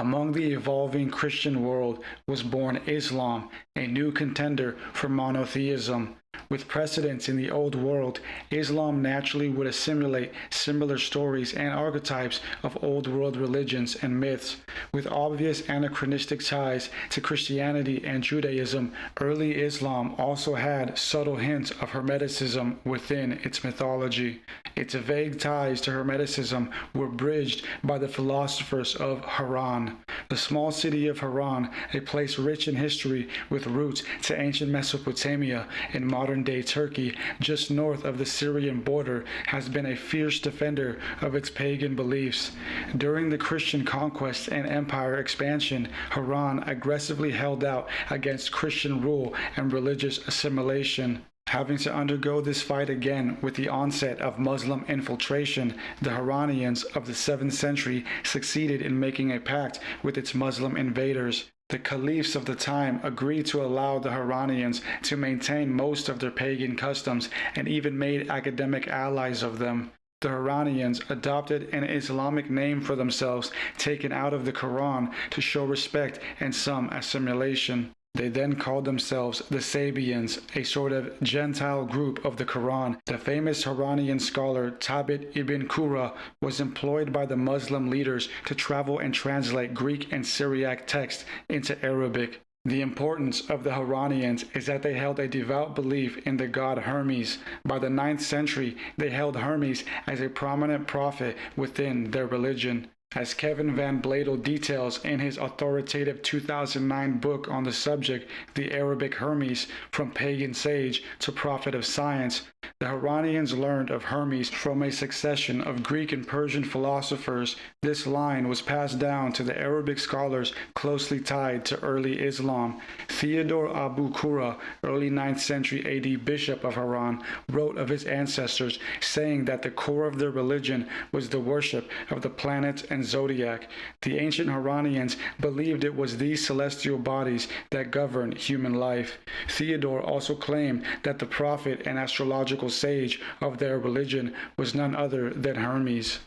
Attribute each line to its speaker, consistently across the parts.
Speaker 1: Among the evolving Christian world was born Islam, a new contender for monotheism. With precedents in the Old World, Islam naturally would assimilate similar stories and archetypes of Old World religions and myths. With obvious anachronistic ties to Christianity and Judaism, early Islam also had subtle hints of Hermeticism within its mythology. Its vague ties to Hermeticism were bridged by the philosophers of Haran. The small city of Haran, a place rich in history with roots to ancient Mesopotamia in modern-day Turkey, just north of the Syrian border, has been a fierce defender of its pagan beliefs. During the Christian conquest and empire expansion, Haran aggressively held out against Christian rule and religious assimilation. Having to undergo this fight again with the onset of Muslim infiltration, the Harranians of the 7th century succeeded in making a pact with its Muslim invaders. The caliphs of the time agreed to allow the Harranians to maintain most of their pagan customs and even made academic allies of them. The Harranians adopted an Islamic name for themselves taken out of the Quran to show respect and some assimilation. They then called themselves the Sabians, a sort of Gentile group of the Quran. The famous Harranian scholar Tabit ibn Qurra was employed by the Muslim leaders to travel and translate Greek and Syriac texts into Arabic. The importance of the Harranians is that they held a devout belief in the god Hermes. By the 9th century, they held Hermes as a prominent prophet within their religion. As Kevin Van Bladel details in his authoritative 2009 book on the subject, The Arabic Hermes, From Pagan Sage to Prophet of Science, the Harranians learned of Hermes from a succession of Greek and Persian philosophers. This line was passed down to the Arabic scholars closely tied to early Islam. Theodore Abu Qurra, early 9th century AD bishop of Haran, wrote of his ancestors, saying that the core of their religion was the worship of the planets and zodiac. The ancient Harranians believed it was these celestial bodies that governed human life. Theodore also claimed that the prophet and astrological sage of their religion was none other than Hermes.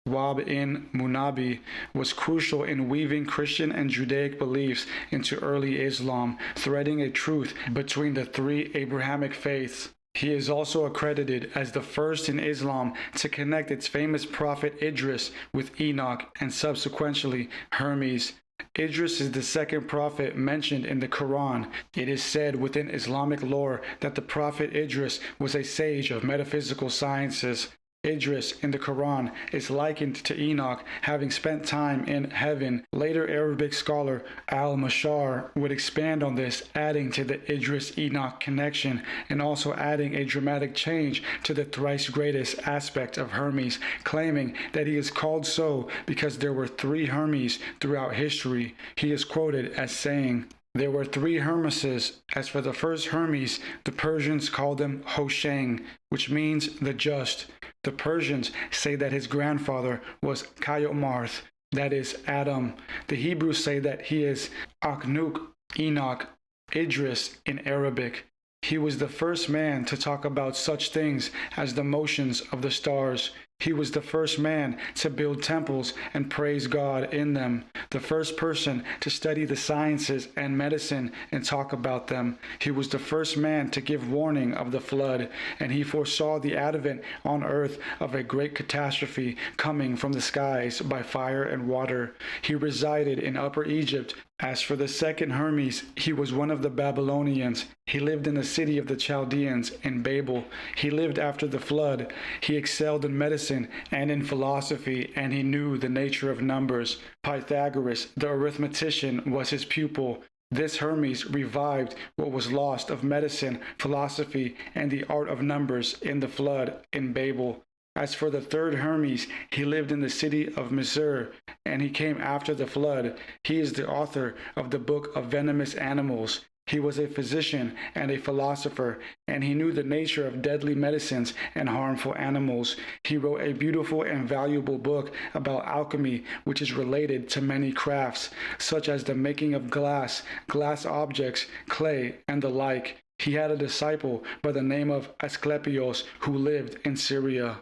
Speaker 1: Wahb ibn Munabi was crucial in weaving Christian and Judaic beliefs into early Islam, threading a truth between the three Abrahamic faiths. He is also accredited as the first in Islam to connect its famous prophet Idris with Enoch and subsequently Hermes. Idris is the second prophet mentioned in the Quran. It is said within Islamic lore that the prophet Idris was a sage of metaphysical sciences. Idris in the Quran is likened to Enoch having spent time in heaven. Later Arabic scholar al-Mashar would expand on this, adding to the Idris-Enoch connection and also adding a dramatic change to the thrice greatest aspect of Hermes, claiming that he is called so because there were 3 Hermes throughout history. He is quoted as saying, "There were 3 Hermeses. As for the first Hermes, the Persians called him Hoshang, which means the just. The Persians say that his grandfather was Kayomarth, that is Adam. The Hebrews say that he is Akhnuk, Enoch, Idris in Arabic. He was the first man to talk about such things as the motions of the stars. He was the first man to build temples and praise God in them, the first person to study the sciences and medicine and talk about them. He was the first man to give warning of the flood, and he foresaw the advent on earth of a great catastrophe coming from the skies by fire and water. He resided in Upper Egypt. As for the second Hermes, he was one of the Babylonians. He lived in the city of the Chaldeans in Babel. He lived after the flood. He excelled in medicine and in philosophy, and he knew the nature of numbers. Pythagoras, the arithmetician, was his pupil. This Hermes revived what was lost of medicine, philosophy, and the art of numbers in the flood in Babel. As for the third Hermes, he lived in the city of Misr, and he came after the flood. He is the author of the book of venomous animals. He was a physician and a philosopher, and he knew the nature of deadly medicines and harmful animals. He wrote a beautiful and valuable book about alchemy, which is related to many crafts, such as the making of glass, glass objects, clay, and the like. He had a disciple by the name of Asclepios who lived in Syria.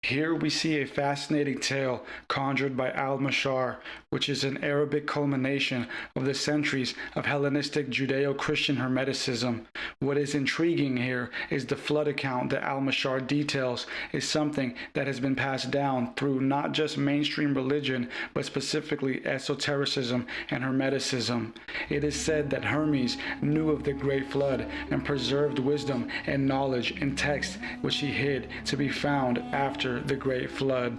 Speaker 1: Here we see a fascinating tale conjured by al-Mashar, which is an Arabic culmination of the centuries of Hellenistic Judeo-Christian Hermeticism. What is intriguing here is the flood account that al-Mashar details is something that has been passed down through not just mainstream religion, but specifically esotericism and Hermeticism. It is said that Hermes knew of the Great Flood and preserved wisdom and knowledge in texts which he hid to be found after the Great Flood.